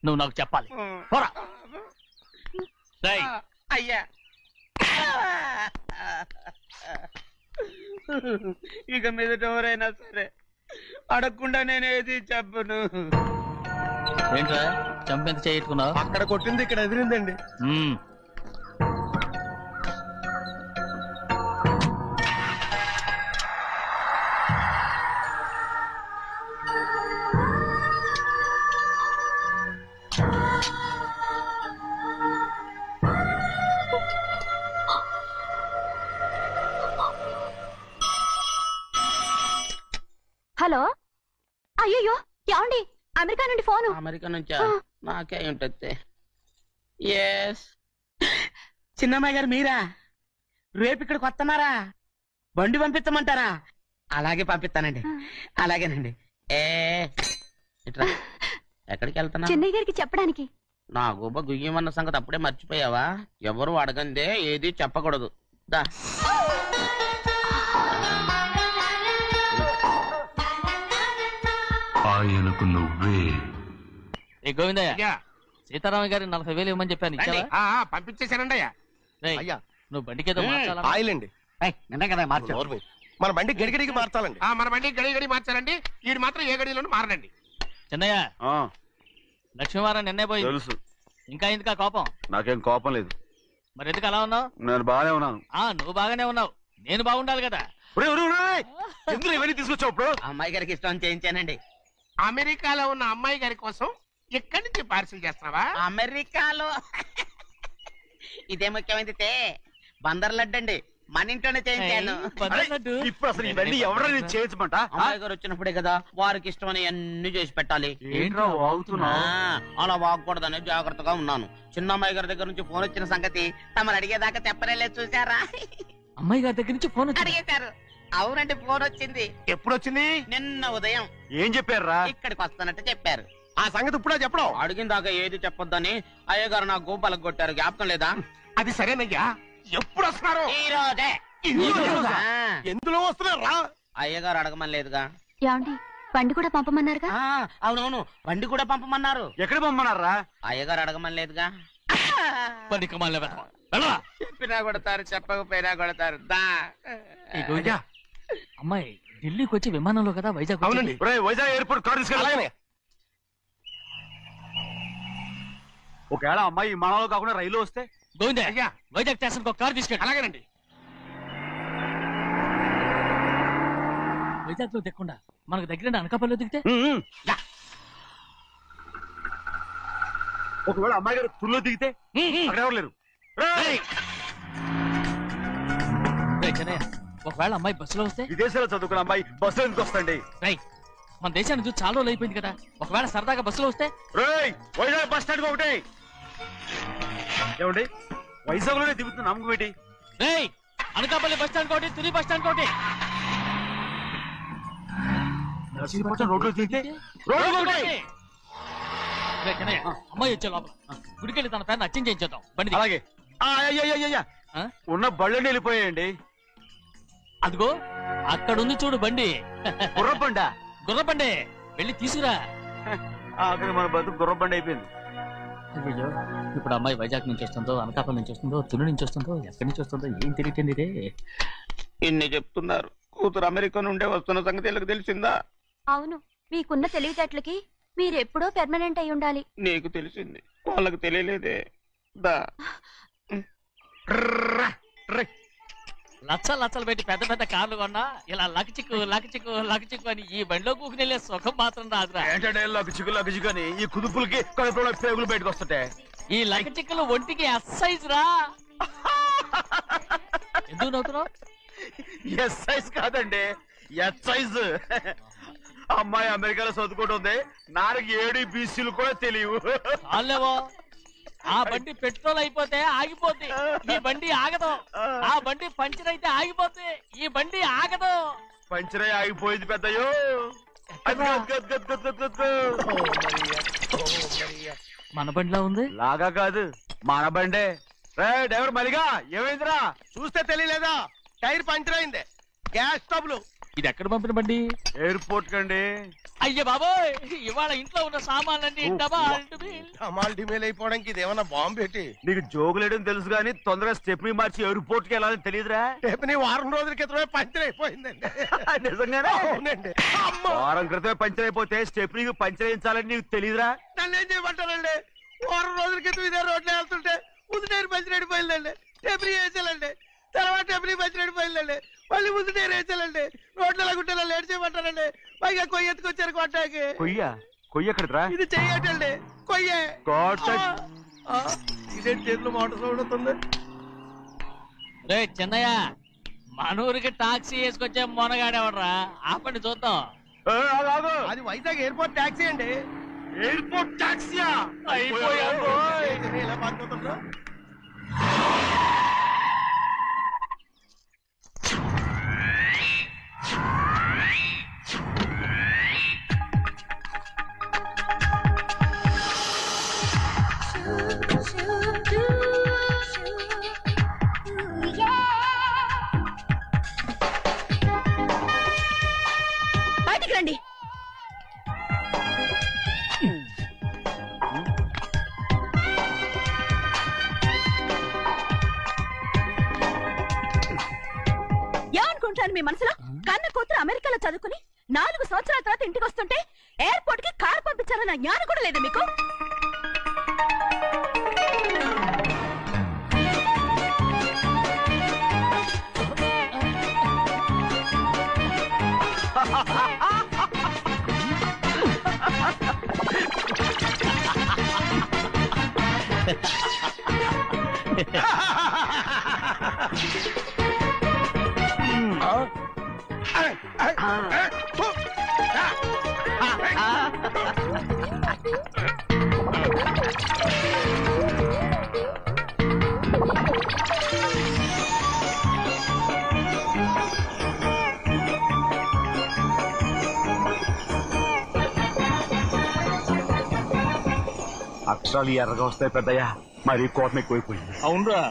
నువ్వు నాకు చెప్పాలి. పోరా. అయ్యా, ఇక మీదట ఎవరైనా సరే అడగకుండా నేనేది చెప్పను. ఏంట్రా చంపెంత చేయించుకున్నావు? అక్కడ కొట్టింది ఇక్కడ ఎదిరిందండి. హలో, అయ్యో ఏమండి, అమెరికా నుండి ఫోను. అమెరికా నుంచా? నాకే ఉంటుంది. ఎస్, చిన్నమ్మాయి గారు మీరా? రేపు ఇక్కడికి వస్తున్నారా? బండి పంపించమంటారా? అలాగే పంపిస్తానండి. అలాగేనండి. ఇట్రా. ఎక్కడికి వెళ్తున్నా? చెన్నై గారికి చెప్పడానికి. నా గుబ్బ గుయ్యమన్న సంగతి అప్పుడే మర్చిపోయావా? ఎవరు అడగందే ఏది చెప్పకూడదు. దా. ఆయనకు నువ్వే. ఏ గోవిందయ్య, సీతారామ గారి 40,000 ఇవ్వమని చెప్పాను, ఇచ్చావా? పంపించేశానండి అయ్యా. అయ్యా, నువ్వు బండికేదో మార్చాలా? ఆయిల్ అండి. మన బండి గడిగడికి మార్చాలండి. మన బండి గడి మార్చాలండి. వీడు మాత్రం ఏ గడిలోనూ మారనండి. చిన్నయ్య, లక్ష్మీవారం నిన్నే పోయి తెలుసు. ఇంకా ఎందుకా కోపం? నాకేం కోపం లేదు. మరి ఎందుకు అలా ఉన్నావు? నేను బాగానే ఉన్నాను. నువ్వు బాగానే ఉన్నావు, నేను బాగుండాలి కదా. ఎందుకు ఇవన్నీ తీసుకొచ్చావు? ఇప్పుడు అమ్మాయి గారికి ఇష్టం చేయించానండి. అమెరికాలో ఉన్న అమ్మాయి గారి కోసం ఎక్కడి నుంచి పార్సిల్ చేస్తున్నావా? అమెరికాలో ఇదే ముఖ్యమైనది. బందర్ లడ్డు అండి, మన ఇంట్లోనే చేయించాను. ఇప్పుడు అసలు ఇవన్నీ ఎవరైనా చేయించమంట? అమ్మాయి గారు వచ్చినప్పుడే కదా వారికి ఇష్టమని అన్ని చేసి పెట్టాలి. ఏంట్రా వాగుతున్నా? అలా వాగకూడదని జాగ్రత్తగా ఉన్నాను. చిన్న అమ్మాయి గారి దగ్గర నుంచి ఫోన్ వచ్చిన సంగతి తమరు అడిగేదాకా చెప్పలేదు, చూసారా? అమ్మాయి గారి దగ్గర నుంచి ఫోన్ అడిగేశారు. అవునండి, ఫోన్ వచ్చింది. ఎప్పుడు వచ్చింది? నిన్న ఉదయం. ఏం చెప్పారా? ఇక్కడికి వస్తానంటే చెప్పారు. ఆ సంగతి ఇప్పుడే చెప్పడం. అడిగిన దాకా ఏది చెప్పొద్దని అయ్యగారు నా గోపాలకు కొట్టారు. జ్ఞాపకం లేదా? అది సరేనయ్యా, ఎప్పుడు వస్తున్నారు? ఈ రోజే. ఎందులో వస్తున్నారా? అయ్యగారు అడగమని లేదుగా. ఏమండి, బండి కూడా పంపమన్నారుగా? అవునవును, బండి కూడా పంపమన్నారు. ఎక్కడ పంపమన్నారా? అయ్యగారు అడగమని లేదుగా. చెప్పినా కొడతారు, చెప్పకపోయినా కొడతారు. దా. అమ్మాయి ఢిల్లీకి వచ్చి విమానంలో కదా వైజాగ్. అవునండి, వైజాగ్ ఎయిర్పోర్ట్ కార్ తీసుకెళ్ళి. ఒకవేళ అమ్మాయి విమానంలో కాకుండా రైలు వస్తే? గోవింద, వైజాగ్ స్టేషన్ ఒక కార్ తీసుకెళ్ళి. అలాగేనండి. వైజాగ్ లో దిక్కుండా మనకు దగ్గర అనకాపల్లిలో దిగితే? ఒకవేళ అమ్మాయి గారు తుల్లో దిగితే? అక్కడ ఎవరు లేరు. ఒకవేళ అమ్మాయి బస్సులో వస్తే? విదేశాల్లో చదువుకున్న అమ్మాయి బస్సులో ఎందుకు వస్తండి? మన దేశాన్ని చూసి చాలా రోజులు అయిపోయింది కదా, ఒకవేళ సరదాగా బస్సులో వస్తే? వైజాగ్ బస్ స్టాండ్ ఒకటి. ఏమండి, వైజాగ్ లోనే దిగుతున్న నమ్మకం ఏంటి? అనకాపల్లి బస్ స్టాండ్ కోటి, తుని బస్ స్టాండ్ కోటి. రోడ్లో దిగితే అమ్మాయి వచ్చే లోపల గుడికెళ్ళి తన పేరుని అచ్చం చేయించేద్దాం. బండి అలాగే. ఉన్న బళ్ళని వెళ్ళిపోయాయండి. అదిగో అక్కడుంది చూడు బండి. గుర్రబండా? గుర్రబండి, వెళ్ళి తీసుకురా. అక్కడ మన బతుకు గుర్రబండి అయిపోయింది. అయ్యో, ఇప్పుడు అమ్మాయి వైజాగ్ నుంచి వస్తుందో, అనకాపల్లి నుంచి వస్తుందో, తుని నుంచి వస్తుందో, ఎక్కడి నుంచి వస్తుందో ఏం తెలియటండి రే. ఇన్ని చెప్తున్నారు, కూతురు అమెరికా నుండే వస్తున్న సంగతి వీళ్ళకి తెలిసిందా? అవును, మీకున్న తెలివితేటలకి మీరెప్పుడో పెర్మనెంట్ అయి ఉండాలి. నీకు తెలిసింది, వాళ్ళకి తెలియలేదే. దా. లచ్చలు పెట్టి పెద్ద పెద్ద కార్లు కొన్నా ఇలా లకచిక్కు అని ఈ బండిలో కూకుని వెళ్ళే సుఖం మాత్రం రాదురా. ఏంటంటే లకచిక్కు అని ఈ కుదుపులకి కడుపులో పేగులు బయటకు వస్తుంటాయి. ఈ లక్క చిక్కలు ఒంటికి ఎక్సైజ్ రా. ఎందుకు నవ్వుతున్నావు? ఎక్సైజ్ కాదండి, ఎక్సైజ్. అమ్మాయి అమెరికాలో చదువుకుంటుంది, నాకు 7 బీసీలు కూడా తెలియవు. చాలేవో, ఆ బండి పెట్రోల్ అయిపోతే ఆగిపోద్ది, ఈ బండి ఆగదు. ఆ బండి పంచర్ అయితే ఆగిపోద్ది, ఈ బండి ఆగదు. పంచర్ అయి ఆగిపోయింది పెద్దయ్యో. మన బండిలా ఉంది. లాగా కాదు, మన బండే. డ్రైవర్ మలిగా ఏమైందిరా? చూస్తే తెలియలేదా? టైర్ పంచర్ అయింది. Gas trouble. ఇది ఎక్కడ పంపిన బండి? ఎయిర్పోర్ట్ కండి. అయ్య బాబోయ్, ఇవాళ ఇంట్లో ఉన్న సామాన్లన్నీ డమాల్ డిమేల్ అయిపోవడానికి ఇదేమన్నా బాంబు పెట్టి. నీకు జోగులేయడం తెలుసు కానీ తొందరగా స్టెప్ని మార్చి ఎయిర్పోర్ట్ కి వెళ్ళాలని తెలియదురా? స్టెప్ని వారం రోజుల క్రితమే పంచర్ అయిపోయిందండి. నిజంగానే? అవునండి. వారం క్రితమే పంచర్ అయిపోతే స్టెప్ని పంచర్ వేయించాలని నీకు తెలియదురా? నన్ను ఏం చేయమంటారండి? వారం రోజుల క్రితం ఇదే రోడ్లో వెళ్తుంటే ముందు టైర్ పంచర్ అయిపోయిందండి. స్టెప్ని వేసాలండి, తర్వాత స్టెప్ని పంచర్ అయిపోయిందండి, మళ్ళీ ముందు టైర్ వేసాలండి. రోడ్లు ఎలాగుంటే లేట్ చేయమంటారండి. పైగా కొయ్య ఎత్తుకొచ్చారు కొట్టాకి. కొయ్య ఎక్కడరా? ఇది చెయ్యటండి, కొయ్యే. ఇదే చేతులు మోటార్ సౌండ్ అవుతుంది. రే చిన్నయ్య, మన ఊరికి టాక్సీ వేసుకొచ్చే మొనగాడేవడరా? ఆపండి చూద్దాం. అది వైజాగ్ ఎయిర్పోర్ట్ టాక్సీ అండి. ఎయిర్పోర్ట్ టాక్సీయా? ఇలా పారిపోతుండ్రా. బయటికి రండి. ఏమనుకుంటాను మీ మనసులో? కన్న కూతురు అమెరికాలో చదువుకుని 4 సంవత్సరాల తర్వాత ఇంటికి వస్తుంటే ఎయిర్పోర్ట్ కి కారు పంపించాలన్న జ్ఞానం కూడా లేదా మీకు? అక్షరాలు ఎర్రగా వస్తాయి పెద్దయ్యా, మరి కోపం ఎక్కువైపోయింది. అవునరా?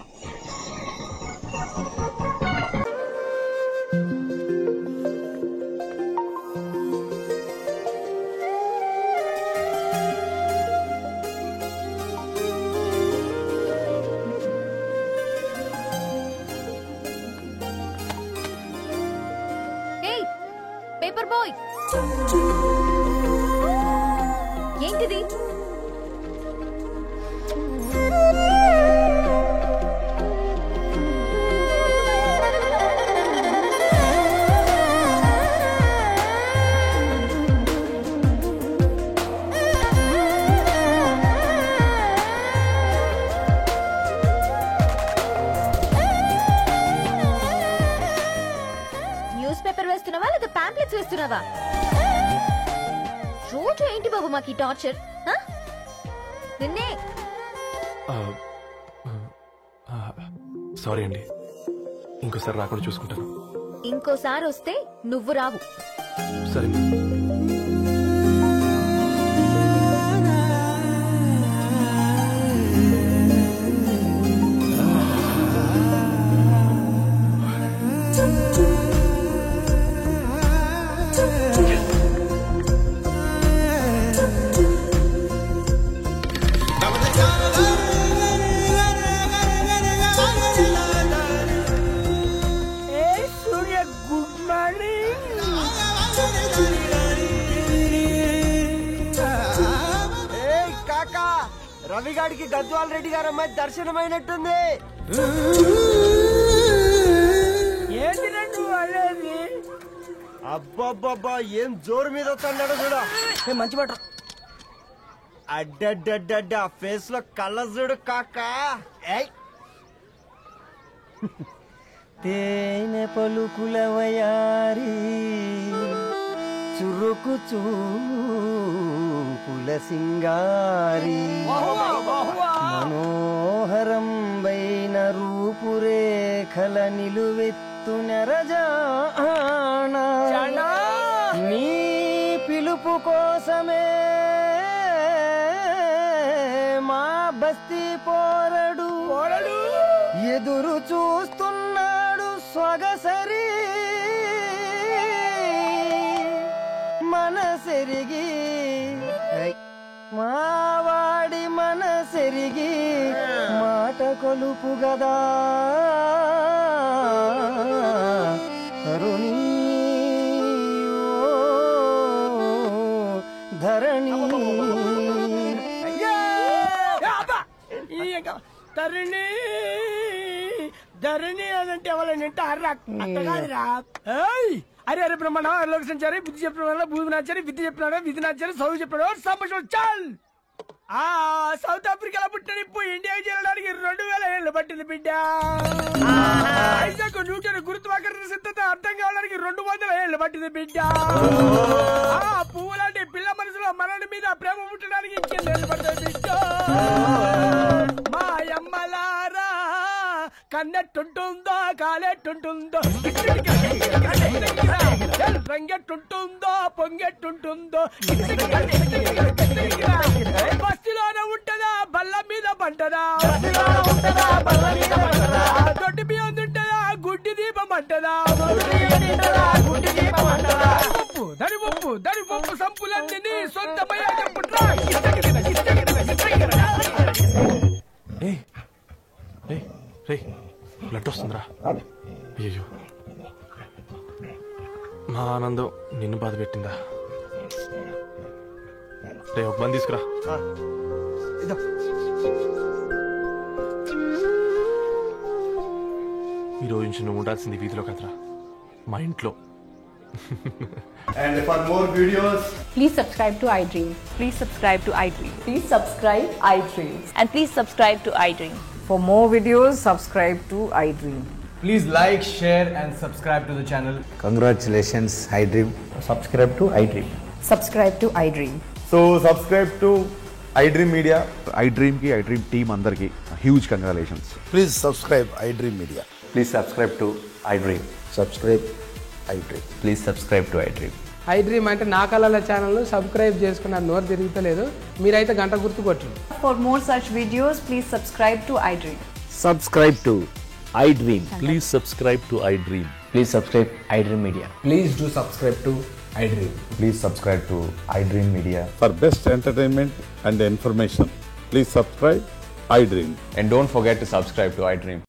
పేపర్ బాయ్, ఏంటిది? న్యూస్ పేపర్ వేస్తున్నావా లేదా పాంప్లెట్స్ వేస్తున్నావా? రోజు ఏంటి బాబు మాకు టార్చర్? నిన్నే. సారీ అండి, ఇంకోసారి రాకుండా చూసుకుంటాను. ఇంకోసారి వస్తే నువ్వు రావు. సరే. సూర్య, గుడ్ మార్నింగ్. కాకా, రవిగాడికి గద్వాల్ రెడ్డి గారు అమ్మాయి దర్శనమైనట్టుంది. ఏంటి నువ్వు అనేది? అబ్బాబ్బాబ్బా, ఏం జోరు మీద వస్తున్నాడో చూడ. మంచి మాట. అడ్డడ్డడ్డ ఫేస్ లో కళ్ళ చూడు కాక తేనె పలుకుల వయారి చురుకు చూపుల సింగారి మనోహరం వైన రూపురేఖల నిలువెత్తు నెరజానా నీ పిలుపు కోసమే మా బస్తీ పోరడు ఎదురు చూస్తున్నాడు సొగసరి మనసెరిగి మావాడి మనసెరిగి మాట కొలుపు గదా తరుణి ధరణి తరుణి ధరణి అదంటే ఎవరైనా అర్రా అట్ట కాదురా. అరే అరే బ్రహ్మణ లోక సంచారి బుద్ధి చెప్పిన భూమి నాచారి విద్య చెప్పినాడు విధి నాచారి చదువు చెప్పినాడు సంభాషణ చాల్. సౌత్ ఆఫ్రికాలో పుట్టిన ఇప్పుడు ఇండియాకి చేరడానికి 2000 ఏళ్ళు పట్టింది బిడ్డ. ఐజాక్ న్యూటన్ గురుత్వాకర్షణ సిద్ధత అర్థం కావడానికి 200 ఏళ్ళు పట్టింది బిడ్డ. పువ్వు లాంటి పిల్ల మనసులో మరణి మీద ప్రేమ పుట్టడానికి 2 ఏళ్ళు పడుతుంది బిడ్డ. మా అమ్మలారా కన్నెట్టుంటుందో కాలెట్టుంటుందో రంగెట్టుంటుందో పొంగెట్టుంటుందో బస్తిలోనే ఉంటదా బల్ల మీద పంటదా దొడ్డి బియ్యం ఉంటదా గుడ్డి దీపం అంటదా దడి పప్పు సంపులన్నీ సొంతమయ్యా చెప్పుట్రా. బ్లడ్ వస్తుందిరా. అయ్యో మా ఆనందం నిన్ను బాధ పెట్టిందా? రే ఒక మంది తీసుకురా. ఈరోజు నుంచి నువ్వు ఉండాల్సింది వీధిలో కదరా, మా ఇంట్లో. And for more videos, Please subscribe to iDream. Please subscribe to iDream. Please subscribe iDream. And please subscribe to iDream. For more videos, subscribe to iDream. please like, share and subscribe to the channel. Congratulations, iDream. Subscribe to iDream. Subscribe to iDream. So subscribe to iDream Media. iDream ki iDream team andarki huge congratulations. Please subscribe iDream Media. Please subscribe to iDream. Subscribe iDream. Please subscribe to iDream. iDream అంటే నా కళల channel subscribe చేసుకున్న నోరు తిరుగుతలేదు, మీరైతే గంట గుర్తు కొట్టండి. For more such videos, please subscribe to iDream. Subscribe to iDream. Please subscribe to iDream. Please subscribe iDream Media. Please do subscribe to iDream. Please subscribe to iDream Media. For best entertainment and information, please subscribe iDream. And don't forget to subscribe to iDream.